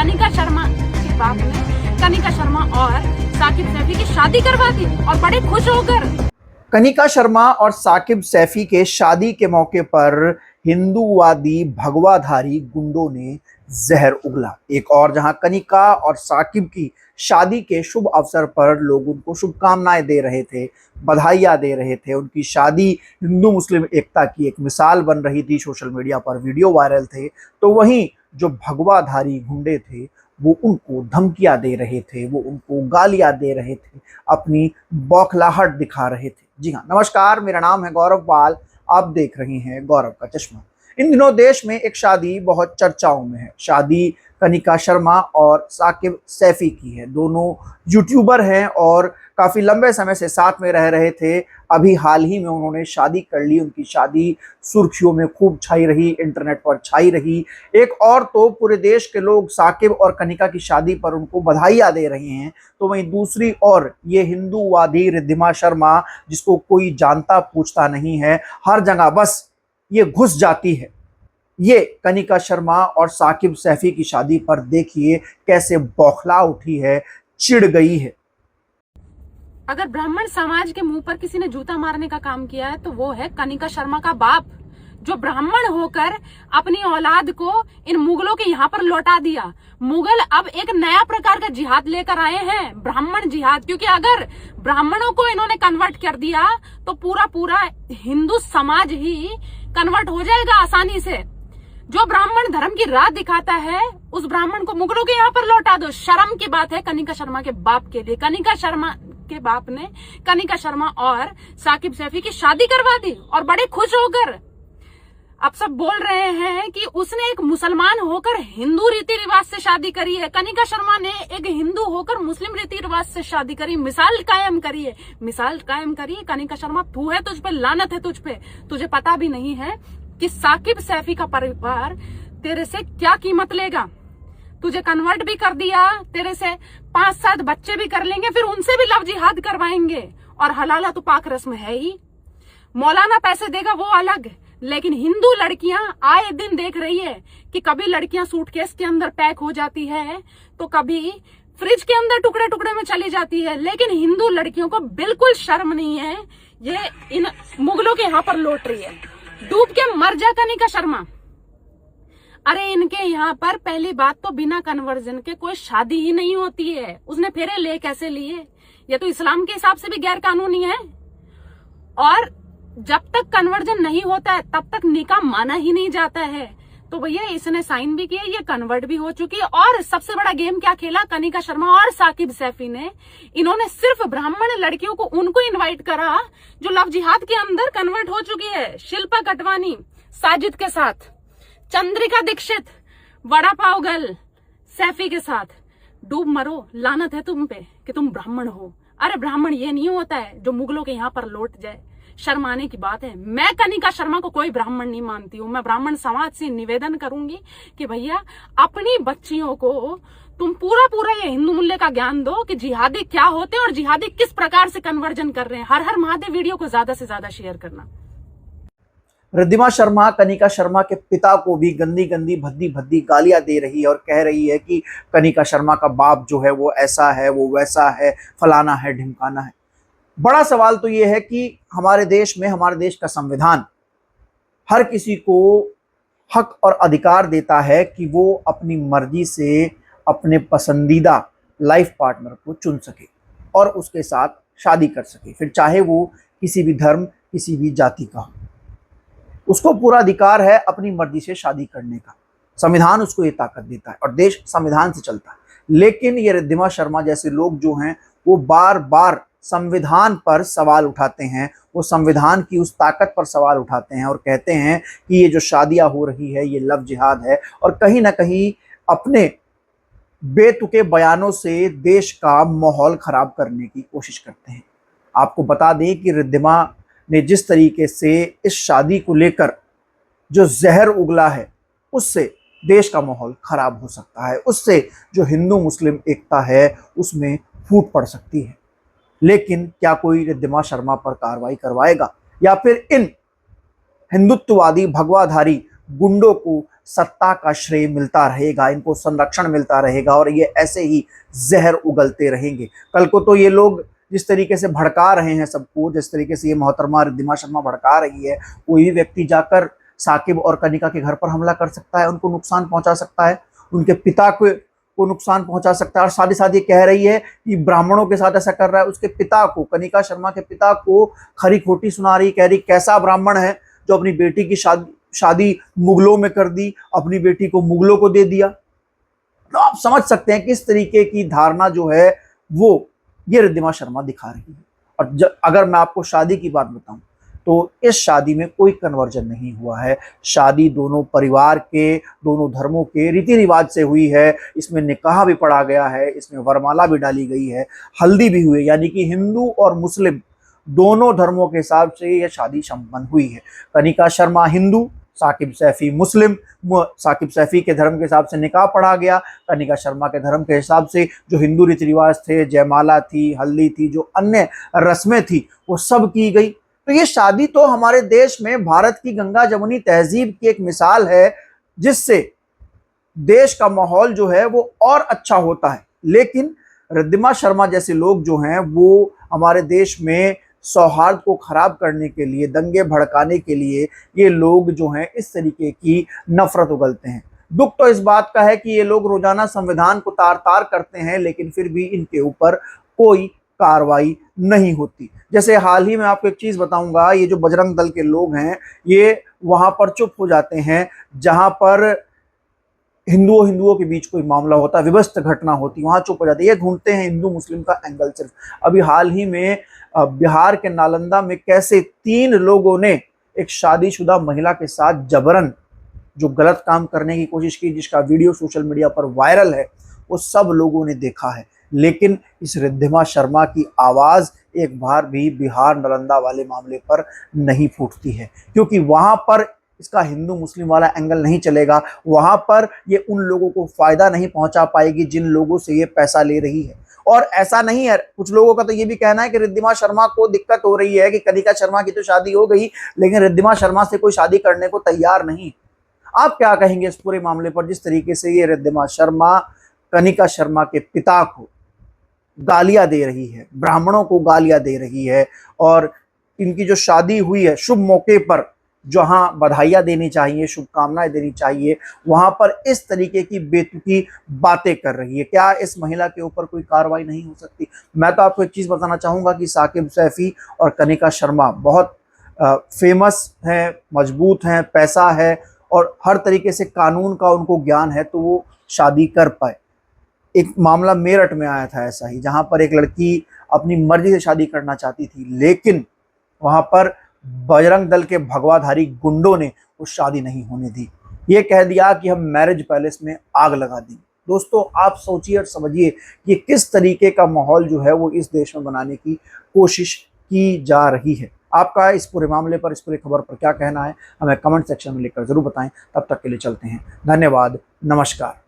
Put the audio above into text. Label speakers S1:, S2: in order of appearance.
S1: कनिका शर्मा के बाप ने कनिका शर्मा और साकिब सैफी की शादी करवा दी और बड़े खुश होकर।
S2: कनिका शर्मा और साकिब सैफी के शादी के मौके पर हिंदूवादी भगवाधारी गुंडों ने जहर उगला। एक और जहां कनिका और साकिब की शादी के शुभ अवसर पर लोग उनको शुभकामनाएं दे रहे थे, बधाइयां दे रहे थे। उनकी शादी हिंदू मुस्लिम एकता की एक मिसाल बन रही थी, सोशल मीडिया पर वीडियो वायरल थे। तो वहीं जो भगवाधारी गुंडे थे वो उनको धमकियां दे रहे थे, वो उनको गालियां दे रहे थे, अपनी बौखलाहट दिखा रहे थे। जी हाँ, नमस्कार, मेरा नाम है गौरव पाल, आप देख रहे हैं गौरव का चश्मा। इन दिनों देश में एक शादी बहुत चर्चाओं में है। शादी कनिका शर्मा और साकिब सैफी की है। दोनों यूट्यूबर हैं और काफ़ी लंबे समय से साथ में रह रहे थे। अभी हाल ही में उन्होंने शादी कर ली। उनकी शादी सुर्खियों में खूब छाई रही, इंटरनेट पर छाई रही। एक और तो पूरे देश के लोग साकिब और कनिका की शादी पर उनको बधाइयाँ दे रहे हैं, तो वहीं दूसरी ओर ये हिंदूवादी रिद्धिमा शर्मा, जिसको कोई जानता पूछता नहीं है, हर जगह बस ये घुस जाती है। ये कनिका शर्मा और साकिब सैफी की शादी पर देखिए कैसे बौखला उठी है, चिढ़ गई है।
S1: अगर ब्राह्मण समाज के मुंह पर किसी ने जूता मारने का काम किया है तो वो है कनिका शर्मा का बाप, जो ब्राह्मण होकर अपनी औलाद को इन मुगलों के यहाँ पर लौटा दिया। मुगल अब एक नया प्रकार का जिहाद लेकर आए हैं, ब्राह्मण जिहाद। क्योंकि अगर ब्राह्मणों को इन्होंने कन्वर्ट कर दिया तो पूरा पूरा हिंदू समाज ही कन्वर्ट हो जाएगा आसानी से। जो ब्राह्मण धर्म की राह दिखाता है उस ब्राह्मण को मुगलों के यहाँ पर लौटा दो। शर्म की बात है कनिका शर्मा के बाप के लिए। कनिका शर्मा के बाप ने कनिका शर्मा और साकिब सैफी की शादी करवा दी और बड़े खुश होकर। अब सब बोल रहे हैं कि उसने एक मुसलमान होकर हिंदू रीति रिवाज से शादी करी है, कनिका शर्मा ने एक हिंदू होकर मुस्लिम रीति रिवाज से शादी करी, मिसाल कायम करी है। मिसाल कायम करी कनिका शर्मा, तू है तुझ पे लानत है तुझ पे। तुझे पता भी नहीं है कि साकिब सैफी का परिवार तेरे से क्या कीमत लेगा। तुझे कन्वर्ट भी कर दिया, तेरे से 5-7 बच्चे भी कर लेंगे, फिर उनसे भी लव जिहाद करवाएंगे। और हलाला तो पाक रस्म है ही। मौलाना पैसे देगा वो अलग, लेकिन हिंदू लड़कियां आए दिन देख रही है कि कभी लड़कियां सूटकेस के अंदर पैक हो जाती है तो कभी फ्रिज के अंदर टुकड़े टुकड़े में चली जाती है। लेकिन हिंदू लड़कियों को बिल्कुल शर्म नहीं है, ये इन मुगलों के यहाँ पर लौट रही है। डूब के मर जा कनिका शर्मा। अरे इनके यहाँ पर पहली बात तो बिना कन्वर्जन के कोई शादी ही नहीं होती है। उसने फेरे ले कैसे लिए? ये तो इस्लाम के हिसाब से भी गैर कानूनी है। और जब तक कन्वर्जन नहीं होता है तब तक निकाह माना ही नहीं जाता है। तो भैया इसने साइन भी किया, ये कन्वर्ट भी हो चुकी है। और सबसे बड़ा गेम क्या खेला कनिका शर्मा और साकिब सैफी ने? इन्होंने सिर्फ ब्राह्मण लड़कियों को उनको इनवाइट करा जो लव जिहाद के अंदर कन्वर्ट हो चुकी है। शिल्पा कटवानी साजिद के साथ, चंद्रिका दीक्षित वड़ा पाव गर्ल सैफी के साथ। डूब मरो, लानत है तुम पे कि तुम ब्राह्मण हो। अरे ब्राह्मण ये नहीं होता है जो मुगलों के यहाँ पर लौट जाए, शर्माने की बात है। मैं कनिका शर्मा को कोई ब्राह्मण नहीं मानती हूँ। मैं ब्राह्मण समाज से निवेदन करूंगी कि भैया अपनी बच्चियों को तुम पूरा पूरा ये हिंदू मूल्य का ज्ञान दो कि जिहादी क्या होते हैं और जिहादी किस प्रकार से कन्वर्जन कर रहे हैं। हर हर महादेव वीडियो को ज्यादा से ज्यादा शेयर करना।
S2: रिद्धिमा शर्मा कनिका शर्मा के पिता को भी गंदी गंदी भद्दी भद्दी गालियां दे रही है और कह रही है कि कनिका शर्मा का बाप जो है वो ऐसा है, वो वैसा है, फलाना है, ढिमकाना है। बड़ा सवाल तो ये है कि हमारे देश में, हमारे देश का संविधान हर किसी को हक और अधिकार देता है कि वो अपनी मर्जी से अपने पसंदीदा लाइफ पार्टनर को चुन सके और उसके साथ शादी कर सके, फिर चाहे वो किसी भी धर्म, किसी भी जाति का हो। उसको पूरा अधिकार है अपनी मर्जी से शादी करने का। संविधान उसको ये ताकत देता है और देश संविधान से चलता है। लेकिन ये रिद्धिमा शर्मा जैसे लोग जो हैं वो बार बार संविधान पर सवाल उठाते हैं, वो संविधान की उस ताकत पर सवाल उठाते हैं और कहते हैं कि ये जो शादियां हो रही है ये लव जिहाद है, और कहीं ना कहीं अपने बेतुके बयानों से देश का माहौल खराब करने की कोशिश करते हैं। आपको बता दें कि रिद्धिमा ने जिस तरीके से इस शादी को लेकर जो जहर उगला है उससे देश का माहौल खराब हो सकता है, उससे जो हिंदू मुस्लिम एकता है उसमें फूट पड़ सकती है। लेकिन क्या कोई रिद्धिमा शर्मा पर कार्रवाई करवाएगा या फिर इन हिंदुत्ववादी भगवाधारी गुंडों को सत्ता का श्रेय मिलता रहेगा, इनको संरक्षण मिलता रहेगा और ये ऐसे ही जहर उगलते रहेंगे। कल को तो ये लोग जिस तरीके से भड़का रहे हैं सबको, जिस तरीके से ये मोहतरमा रिद्धिमा शर्मा भड़का रही है, कोई भी व्यक्ति जाकर साकिब और कनिका के घर पर हमला कर सकता है, उनको नुकसान पहुंचा सकता है, उनके पिता को नुकसान पहुंचा सकता है। और साथ ही साथ ये कह रही है कि ब्राह्मणों के साथ ऐसा कर रहा है, उसके पिता को, कनिका शर्मा के पिता को खरी खोटी सुना रही, कह रही कैसा ब्राह्मण है जो अपनी बेटी की शादी मुगलों में कर दी, अपनी बेटी को मुगलों को दे दिया। तो आप समझ सकते हैं किस तरीके की धारणा जो है वो ये रिद्धिमा शर्मा दिखा रही है। और अगर मैं आपको शादी की बात बताऊं तो इस शादी में कोई कन्वर्जन नहीं हुआ है। शादी दोनों परिवार के, दोनों धर्मों के रीति रिवाज से हुई है। इसमें निकाह भी पढ़ा गया है, इसमें वरमाला भी डाली गई है, हल्दी भी हुई, यानी कि हिंदू और मुस्लिम दोनों धर्मों के हिसाब से यह शादी संपन्न हुई है। कनिका शर्मा हिंदू, साकिब सैफी मुस्लिम। साकिब सैफी के धर्म के हिसाब से निकाह पढ़ा गया, कनिका शर्मा के धर्म के हिसाब से जो हिंदू रीति रिवाज थे, जयमाला थी, हल्दी थी, जो अन्य रस्में थी वो सब की गई। तो ये शादी तो हमारे देश में भारत की गंगा जमुनी तहजीब की एक मिसाल है, जिससे देश का माहौल जो है वो और अच्छा होता है। लेकिन रिद्धिमा शर्मा जैसे लोग जो हैं वो हमारे देश में सौहार्द को खराब करने के लिए, दंगे भड़काने के लिए ये लोग जो हैं इस तरीके की नफरत उगलते हैं। दुख तो इस बात का है कि ये लोग रोजाना संविधान को तार तार करते हैं, लेकिन फिर भी इनके ऊपर कोई कार्रवाई नहीं होती। जैसे हाल ही में आपको एक चीज बताऊंगा, ये जो बजरंग दल के लोग हैं ये वहां पर चुप हो जाते हैं जहां पर हिंदुओं के बीच कोई मामला होता है, विभत्स घटना होती है, वहां चुप हो जाते हैं। ये ढूंढते हैं हिंदू मुस्लिम का एंगल सिर्फ। अभी हाल ही में बिहार के नालंदा में कैसे 3 लोगों ने एक शादीशुदा महिला के साथ जबरन जो गलत काम करने की कोशिश की, जिसका वीडियो सोशल मीडिया पर वायरल है, वो सब लोगों ने देखा है। लेकिन इस रिद्धिमा शर्मा की आवाज एक बार भी बिहार नालंदा वाले मामले पर नहीं फूटती है, क्योंकि वहां पर इसका हिंदू मुस्लिम वाला एंगल नहीं चलेगा। वहां पर ये उन लोगों को फायदा नहीं पहुंचा पाएगी जिन लोगों से ये पैसा ले रही है। और ऐसा नहीं है, कुछ लोगों का तो ये भी कहना है कि रिद्धिमा शर्मा को दिक्कत हो रही है कि कनिका शर्मा की तो शादी हो गई, लेकिन रिद्धिमा शर्मा से कोई शादी करने को तैयार नहीं। आप क्या कहेंगे इस पूरे मामले पर, जिस तरीके से ये रिद्धिमा शर्मा कनिका शर्मा के पिता को गालियां दे रही है, ब्राह्मणों को गालियां दे रही है, और इनकी जो शादी हुई है शुभ मौके पर जहां बधाइयां देनी चाहिए, शुभकामनाएं देनी चाहिए, वहां पर इस तरीके की बेतुकी बातें कर रही है। क्या इस महिला के ऊपर कोई कार्रवाई नहीं हो सकती? मैं तो आपको एक चीज बताना चाहूंगा कि साकिब सैफी और कनिका शर्मा बहुत फेमस हैं, मजबूत हैं, पैसा है और हर तरीके से कानून का उनको ज्ञान है, तो वो शादी कर पाए। एक मामला मेरठ में आया था ऐसा ही, जहां पर एक लड़की अपनी मर्जी से शादी करना चाहती थी, लेकिन वहां पर बजरंग दल के भगवाधारी गुंडों ने वो शादी नहीं होने दी। ये कह दिया कि हम मैरिज पैलेस में आग लगा देंगे। दोस्तों आप सोचिए और समझिए कि किस तरीके का माहौल जो है वो इस देश में बनाने की कोशिश की जा रही है। आपका इस पूरे मामले पर, इस पूरी खबर पर क्या कहना है, हमें कमेंट सेक्शन में लिखकर जरूर बताएं। तब तक के लिए चलते हैं, धन्यवाद, नमस्कार।